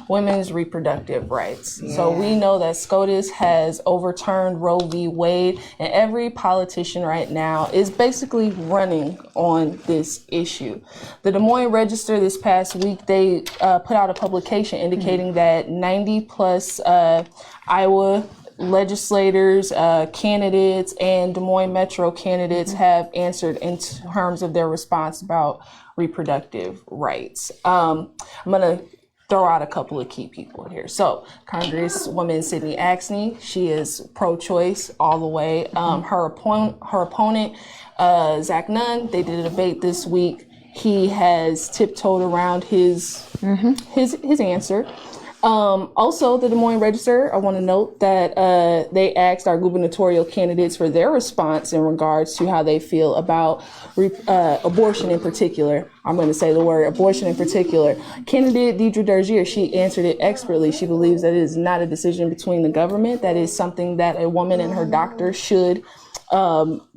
Speaker 3: women's reproductive rights. So we know that SCOTUS has overturned Roe v. Wade, and every politician right now is basically running on this issue. The Des Moines Register this past week, they put out a publication indicating that 90 plus Iowa legislators, candidates, and Des Moines Metro candidates have answered in terms of their response about reproductive rights. I'm going to throw out a couple of key people here. So Congresswoman Sydney Axne, she is pro-choice all the way. Her opponent, Zach Nunn, they did a debate this week. He has tiptoed around his answer. Also, the Des Moines Register, I want to note that they asked our gubernatorial candidates for their response in regards to how they feel about abortion in particular. I'm going to say the word abortion in particular. Candidate Deidre Dergier, she answered it expertly. She believes that it is not a decision between the government. That is something that a woman and her doctor should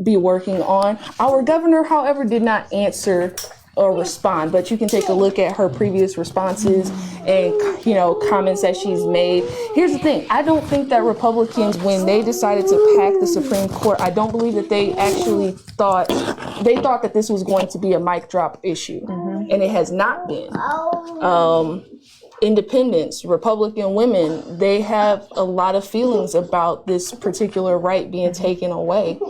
Speaker 3: be working on. Our governor, however, did not answer or respond, but you can take a look at her previous responses and, you know, comments that she's made. Here's the thing. I don't think that Republicans, when they decided to pack the Supreme Court, I don't believe that they actually thought that this was going to be a mic drop issue. And it has not been. Independents, Republican women, they have a lot of feelings about this particular right being taken away.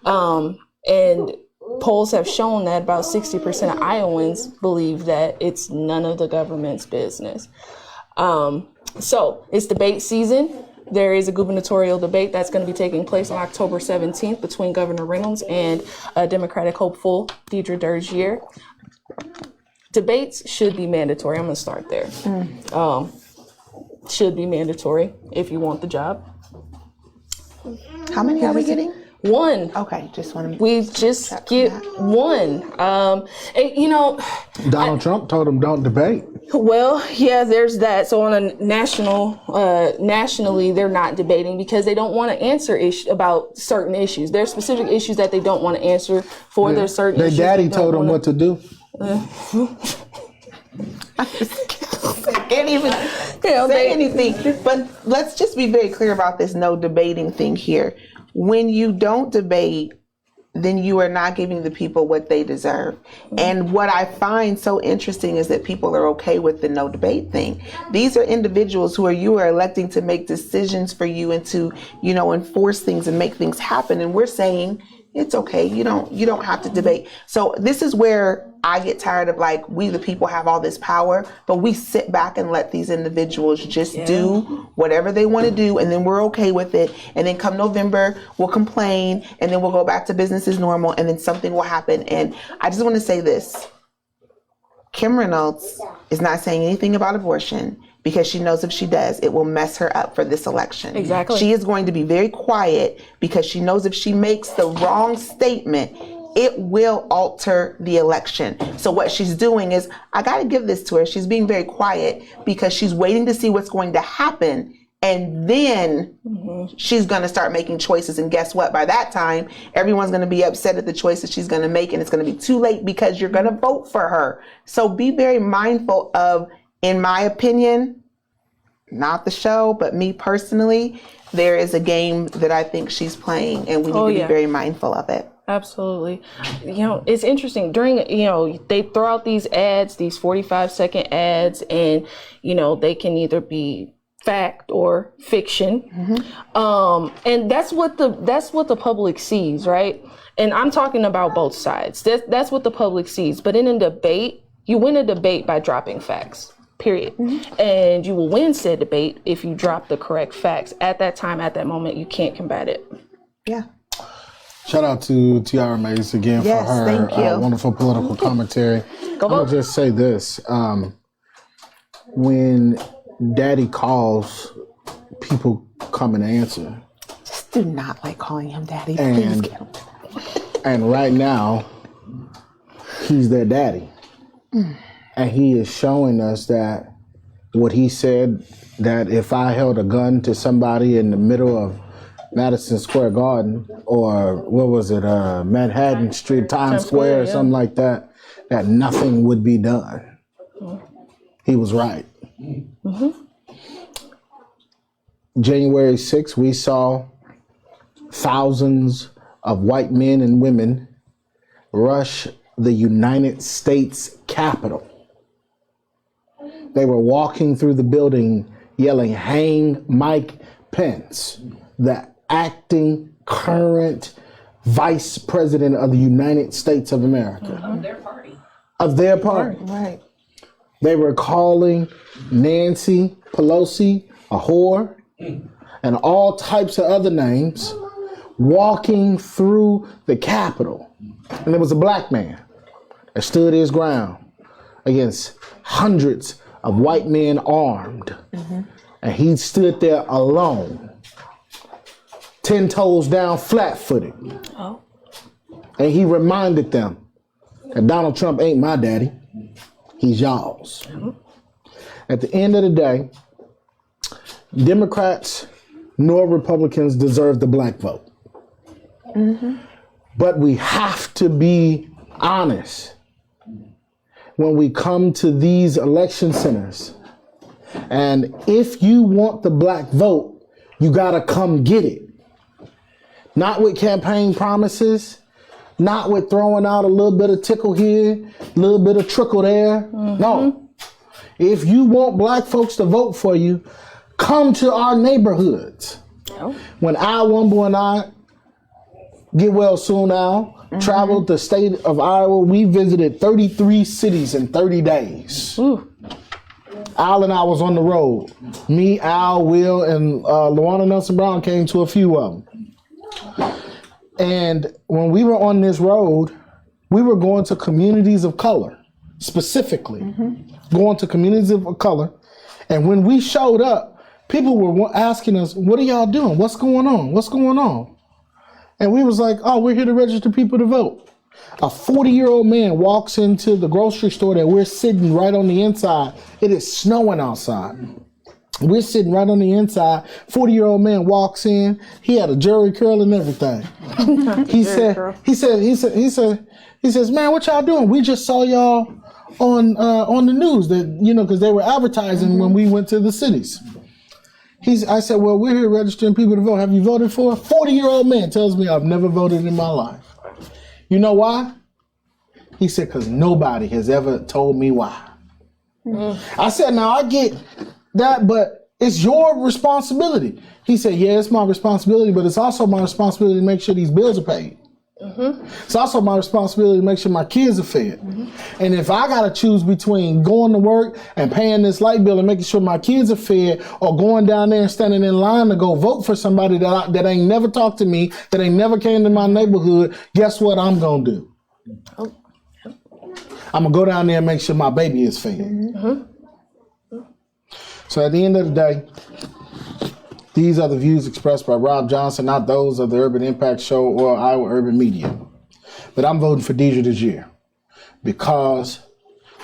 Speaker 3: And polls have shown that about 60% of Iowans believe that it's none of the government's business. So it's debate season. There is a gubernatorial debate that's going to be taking place on October 17th between Governor Reynolds and Democratic hopeful Deidre Dergier. Debates should be mandatory. I'm going to start there. Should be mandatory if you want the job.
Speaker 1: How many are we getting?
Speaker 3: One.
Speaker 1: Okay, just want to.
Speaker 3: We just get one. And, you know,
Speaker 2: Donald Trump told him don't debate.
Speaker 3: well, yeah, there's that. So on a nationally, they're not debating because they don't want to answer about certain issues. There's specific issues that they don't want to answer for. There's certain
Speaker 2: Their
Speaker 3: issues
Speaker 2: daddy
Speaker 3: they don't
Speaker 2: told them
Speaker 3: wanna-
Speaker 2: what to do.
Speaker 1: Can't even say anything. But let's just be very clear about this no debating thing here. When you don't debate, then you are not giving the people what they deserve. And what I find so interesting is that people are okay with the no debate thing. These are individuals who you are electing to make decisions for you and to, you know, enforce things and make things happen. And we're saying it's okay. You don't have to debate. So this is where I get tired of, like, we the people have all this power, but we sit back and let these individuals just do whatever they want to do, and then we're okay with it. And then come November, we'll complain, and then we'll go back to business as normal, and then something will happen. And I just want to say this. Kim Reynolds is not saying anything about abortion because she knows if she does, it will mess her up for this election.
Speaker 3: Exactly.
Speaker 1: She is going to be very quiet because she knows if she makes the wrong statement, it will alter the election. So what she's doing is, I got to give this to her. She's being very quiet because she's waiting to see what's going to happen. And then she's going to start making choices. And guess what? By that time, everyone's going to be upset at the choices she's going to make. And it's going to be too late because you're going to vote for her. So be very mindful of, in my opinion, not the show, but me personally, there is a game that I think she's playing, and we need to be very mindful of it.
Speaker 3: Absolutely. You know, it's interesting during, you know, they throw out these ads, these 45-second ads, and, you know, they can either be fact or fiction. And that's what the public sees, right? And I'm talking about both sides. That's what the public sees. But in a debate, you win a debate by dropping facts. Period. And you will win said debate if you drop the correct facts. At that time, at that moment, you can't combat it.
Speaker 1: Yeah.
Speaker 2: Shout out to Tiara Mays again
Speaker 1: Yes,
Speaker 2: for her
Speaker 1: thank you.
Speaker 2: wonderful political commentary.
Speaker 3: Go
Speaker 2: I'm going
Speaker 3: vote.
Speaker 2: to just say this. When Daddy calls, people come and answer.
Speaker 1: Just do not like calling him daddy.
Speaker 2: And-
Speaker 1: Please get him.
Speaker 2: And right now, he's their daddy. And he is showing us that what he said that if I held a gun to somebody in the middle of Madison Square Garden, or what was it, Manhattan Street, Times Square, or
Speaker 3: yeah.
Speaker 2: something like that, that nothing would be done. He was right. January 6th, we saw thousands of white men and women rush the United States Capitol. They were walking through the building yelling, "Hang Mike Pence," the acting current vice president of the United States of America. Of their party.
Speaker 1: Right.
Speaker 2: They were calling Nancy Pelosi a whore and all types of other names, walking through the Capitol. And there was a black man that stood his ground against hundreds of white men armed. And he stood there alone, 10 toes down, flat-footed. And he reminded them that Donald Trump ain't my daddy. He's y'all's. At the end of the day, Democrats nor Republicans deserve the black vote. But we have to be honest when we come to these election centers. And if you want the black vote, you gotta come get it. Not with campaign promises, not with throwing out a little bit of tickle here, a little bit of trickle there. No. If you want black folks to vote for you, come to our neighborhoods. When Al Wumble and I, get well soon Al, traveled the state of Iowa, we visited 33 cities in 30 days. Al and I was on the road. Me, Al, Will, and Luana Nelson Brown came to a few of them. And when we were on this road, we were going to communities of color, specifically. Going to communities of color. And when we showed up, people were asking us, "What are y'all doing? What's going on? What's going on?" And we was like, "Oh, we're here to register people to vote." A 40-year-old man walks into the grocery store that we're sitting right on the inside. It is snowing outside. We're sitting right on the inside. 40-year-old man walks in. He had a jerry curl and everything. He says, "Man, what y'all doing? We just saw y'all on the news that, because they were advertising when we went to the cities." I said, "Well, we're here registering people to vote. Have you voted for?" 40-year-old man tells me, "I've never voted in my life." You know why? He said, "Because nobody has ever told me why." I said, "Now I get that, but it's your responsibility." He said, "Yeah, it's my responsibility, but it's also my responsibility to make sure these bills are paid. It's also my responsibility to make sure my kids are fed. And if I got to choose between going to work and paying this light bill and making sure my kids are fed, or going down there and standing in line to go vote for somebody that ain't never talked to me, that ain't never came to my neighborhood, guess what I'm going to do? I'm going to go down there and make sure my baby is fed." So at the end of the day, these are the views expressed by Rob Johnson, not those of the Urban Impact Show or Iowa Urban Media. But I'm voting for Deidre this year because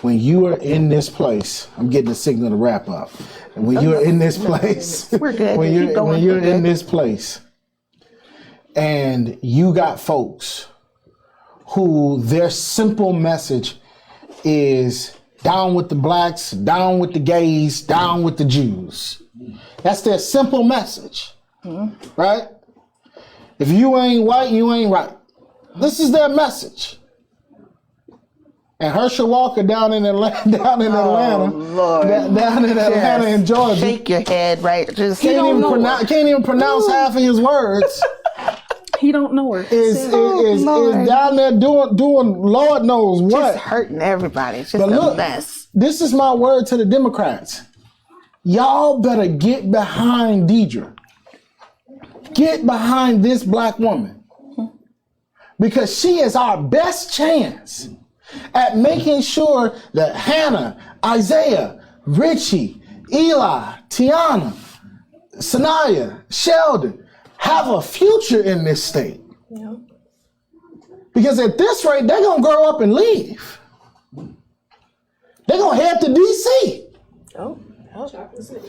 Speaker 2: when you are in this place, I'm getting a signal to wrap up. And when you're in this place,
Speaker 1: We're good.
Speaker 2: when
Speaker 1: Keep going.
Speaker 2: you're
Speaker 1: We're good.
Speaker 2: in this place, and you got folks who their simple message is down with the blacks, down with the gays, down with the Jews. That's their simple message, right? If you ain't white, you ain't right. This is their message. And Herschel Walker down in Atlanta, down in Atlanta and Georgia,
Speaker 1: Shake your head, right? Just
Speaker 2: can't even pronounce half of his words.
Speaker 3: He don't know her.
Speaker 2: Is
Speaker 1: Lord.
Speaker 2: down there doing Lord knows what.
Speaker 1: just hurting everybody. It's just
Speaker 2: But
Speaker 1: a
Speaker 2: look,
Speaker 1: mess.
Speaker 2: this is my word to the Democrats. Y'all better get behind Deidre. Get behind this black woman. Because she is our best chance at making sure that Hannah, Isaiah, Richie, Eli, Tiana, Sanaya, Sheldon have a future in this state. Because at this rate, they're going to grow up and leave. They're going to head to D.C.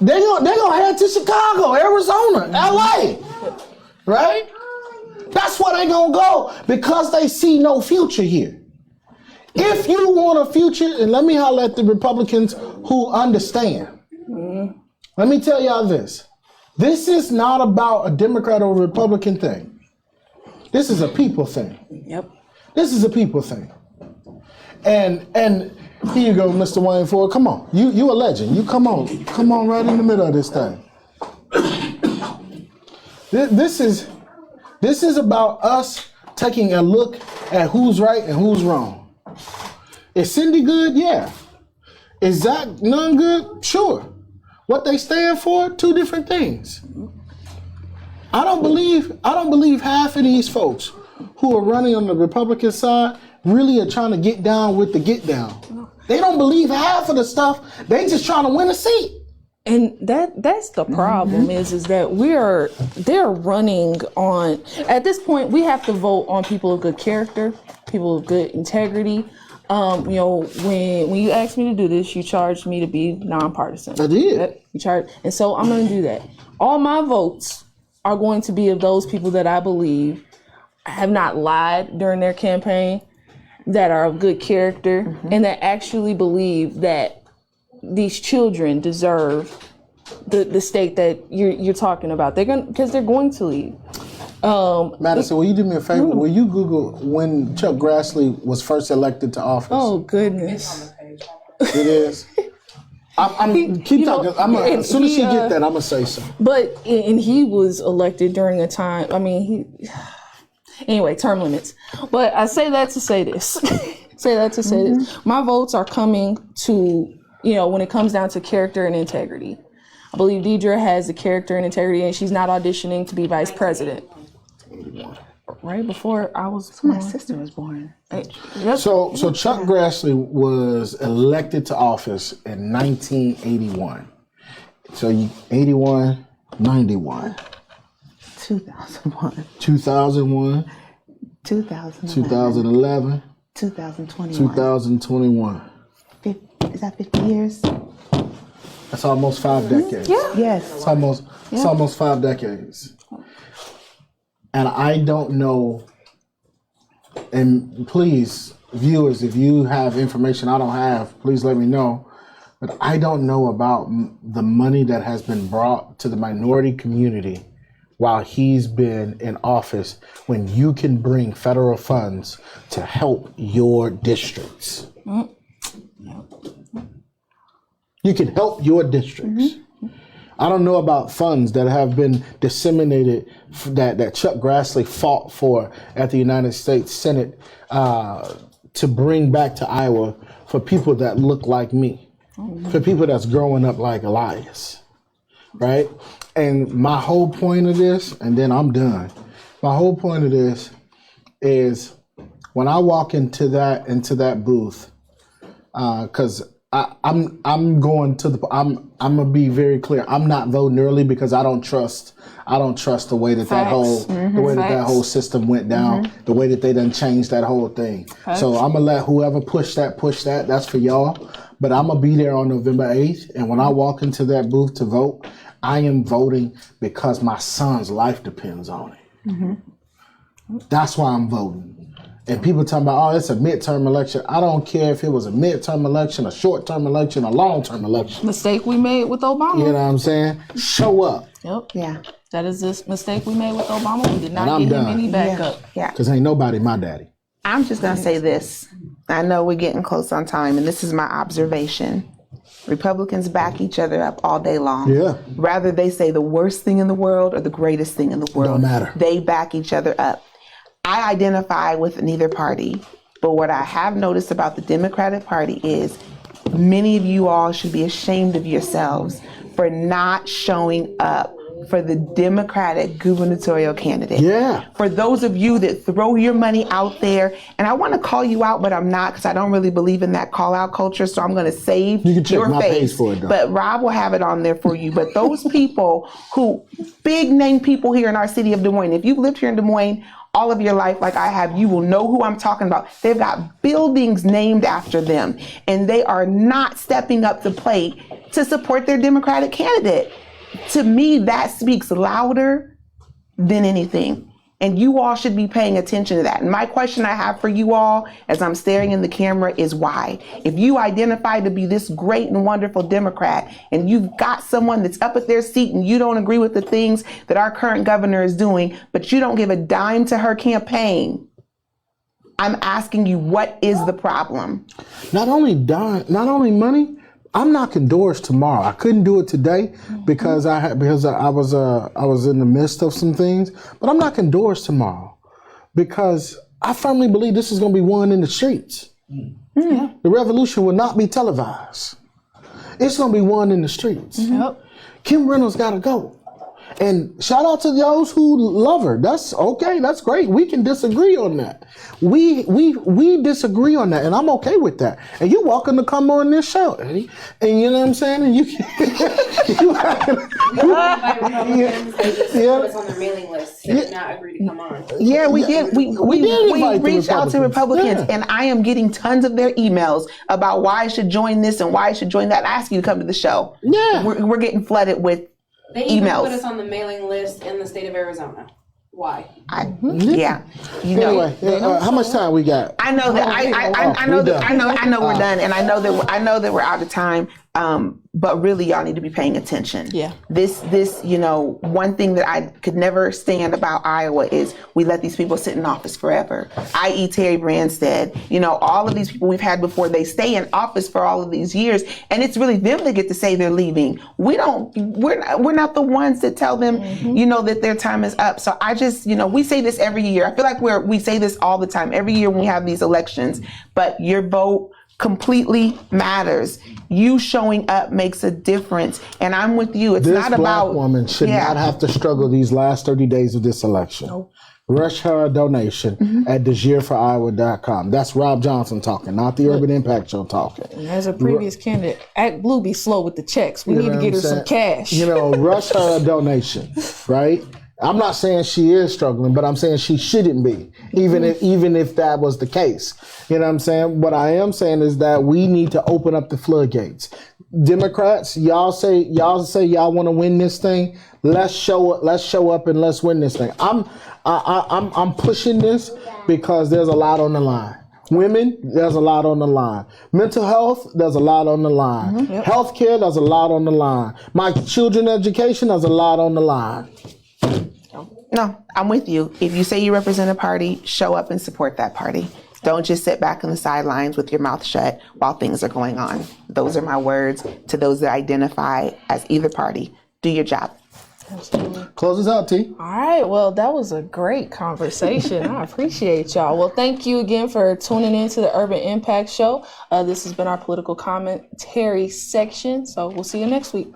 Speaker 2: They gonna head to Chicago, Arizona, LA, right? That's where they gonna go because they see no future here. If you want a future, and let me holler at the Republicans who understand. Let me tell y'all this. This is not about a Democrat or Republican thing. This is a people thing.
Speaker 3: Yep.
Speaker 2: This is a people thing. And here you go, Mr. Wayne Ford. Come on. You a legend. You come on right in the middle of this thing. This is about us taking a look at who's right and who's wrong. Is Cindy good? Yeah. Is Zach none good? Sure. What they stand for, two different things. I don't believe half of these folks who are running on the Republican side really are trying to get down with the get down. They don't believe half of the stuff. They just trying to win a seat.
Speaker 3: And that's the problem is that they're running on, at this point, we have to vote on people of good character, people of good integrity. When you asked me to do this, you charged me to be nonpartisan.
Speaker 2: I did.
Speaker 3: And so I'm going to do that. All my votes are going to be of those people that I believe have not lied during their campaign, that are of good character, and that actually believe that these children deserve the state that you're talking about. Because they're going to leave.
Speaker 2: Madison, will you do me a favor? Will you Google when Chuck Grassley was first elected to office?
Speaker 3: Oh goodness,
Speaker 2: it is. Keep talking. As soon as she get that, I'm gonna say something.
Speaker 3: But he was elected during a time. I mean, anyway, term limits. But I say that to say this. This. My votes are coming to when it comes down to character and integrity. I believe Deidre has the character and integrity, and she's not auditioning to be vice president. Right before I was
Speaker 1: My sister was born.
Speaker 2: So Chuck Grassley was elected to office in 1981. So 81, 91.
Speaker 1: 2001.
Speaker 2: 2001. 2011.
Speaker 1: 2021.
Speaker 2: 2021.
Speaker 1: Is that 50 years?
Speaker 2: That's almost 5 decades.
Speaker 3: Yeah.
Speaker 1: Yes.
Speaker 2: It's almost 5 decades. And I don't know, and please, viewers, if you have information I don't have, please let me know. But I don't know about the money that has been brought to the minority community while he's been in office, when you can bring federal funds to help your districts. You can help your districts. I don't know about funds that have been disseminated that Chuck Grassley fought for at the United States Senate to bring back to Iowa for people that look like me, for people that's growing up like Elias, right? And my whole point of this, and then I'm done. My whole point of this is when I walk into that booth, because I'm going to I'm gonna be very clear. I'm not voting early because I don't trust the way that that whole system went down, the way that they done changed that whole thing. So I'm gonna let whoever push that. That's for y'all. But I'm gonna be there on November 8th, and when I walk into that booth to vote, I am voting because my son's life depends on it. That's why I'm voting. And people talking about, it's a midterm election. I don't care if it was a midterm election, a short-term election, a long-term election.
Speaker 3: Mistake we made with Obama.
Speaker 2: You know what I'm saying? Show up.
Speaker 3: Yep.
Speaker 1: Yeah.
Speaker 3: That is this mistake we made with Obama. We did not
Speaker 2: And I'm
Speaker 3: get him
Speaker 2: done.
Speaker 3: any backup.
Speaker 1: Yeah.
Speaker 2: Because ain't nobody my daddy.
Speaker 1: I'm just going to say this. I know we're getting close on time, and this is my observation. Republicans back each other up all day long.
Speaker 2: Yeah.
Speaker 1: Rather they say the worst thing in the world or the greatest thing in the world.
Speaker 2: Don't matter.
Speaker 1: They back each other up. I identify with neither party, but what I have noticed about the Democratic Party is many of you all should be ashamed of yourselves for not showing up for the Democratic gubernatorial candidate.
Speaker 2: Yeah.
Speaker 1: For those of you that throw your money out there, and I want to call you out, but I'm not, because I don't really believe in that call out culture, so I'm going to save
Speaker 2: You can check
Speaker 1: your
Speaker 2: my page
Speaker 1: face.
Speaker 2: for it, though.
Speaker 1: But Rob will have it on there for you. But those people who, big name people here in our city of Des Moines, if you've lived here in Des Moines all of your life like I have, you will know who I'm talking about. They've got buildings named after them, and they are not stepping up to plate to support their Democratic candidate. To me, that speaks louder than anything. And you all should be paying attention to that. And my question I have for you all, as I'm staring in the camera, is why? If you identify to be this great and wonderful Democrat, and you've got someone that's up at their seat and you don't agree with the things that our current governor is doing, but you don't give a dime to her campaign, I'm asking you, what is the problem?
Speaker 2: Not only money. I'm knocking doors tomorrow. I couldn't do it today because I was in the midst of some things, but I'm knocking doors tomorrow because I firmly believe this is going to be won in the streets. The revolution will not be televised. It's going to be won in the streets.
Speaker 3: Yep.
Speaker 2: Kim Reynolds got to go. And shout out to those who love her. That's okay. That's great. We can disagree on that. We disagree on that, and I'm okay with that. And you're welcome to come on this show, Eddie. And you know what I'm saying? And you can.
Speaker 7: It's on their mailing list. They did not agree to come on.
Speaker 1: Yeah, we did. We reached out to Republicans, and I am getting tons of their emails about why I should join this and why I should join that. I ask you to come to the show.
Speaker 2: Yeah.
Speaker 1: We're getting flooded with
Speaker 7: They even
Speaker 1: emails.
Speaker 7: put us on the mailing list in the state of Arizona. Why?
Speaker 1: Yeah, you know.
Speaker 2: Anyway, how much time we got?
Speaker 1: I know that I know we're done, and I know that we're out of time. But really, y'all need to be paying attention.
Speaker 3: Yeah.
Speaker 1: This, one thing that I could never stand about Iowa is we let these people sit in office forever. I.e. Terry Branstad, all of these people we've had before, they stay in office for all of these years, and it's really them that get to say they're leaving. We're not the ones that tell them, that their time is up. So I just, we say this every year. I feel like we say this all the time, every year when we have these elections, but your vote completely matters. You showing up makes a difference, and I'm with you. It's
Speaker 2: This
Speaker 1: not
Speaker 2: black
Speaker 1: about
Speaker 2: woman should not have to struggle these last 30 days of this election. Rush her a donation at DesJearForIowa.com. That's Rob Johnson talking, not the Urban Impact Show talking.
Speaker 3: As a previous candidate, Act Blue be slow with the checks. We need to get her some cash.
Speaker 2: Rush her a donation, right? I'm not saying she is struggling, but I'm saying she shouldn't be, even if that was the case. You know what I'm saying? What I am saying is that we need to open up the floodgates. Democrats, y'all say y'all want to win this thing. Let's show up and let's win this thing. I'm pushing this because there's a lot on the line. Women, there's a lot on the line. Mental health, there's a lot on the line. Healthcare, there's a lot on the line. My children's education, there's a lot on the line.
Speaker 1: No, I'm with you. If you say you represent a party, show up and support that party. Don't just sit back on the sidelines with your mouth shut while things are going on. Those are my words to those that identify as either party. Do your job.
Speaker 2: Close us out, T.
Speaker 3: All right. Well, that was a great conversation. I appreciate y'all. Well, thank you again for tuning in to the Urban Impact Show. This has been our political commentary section. So we'll see you next week.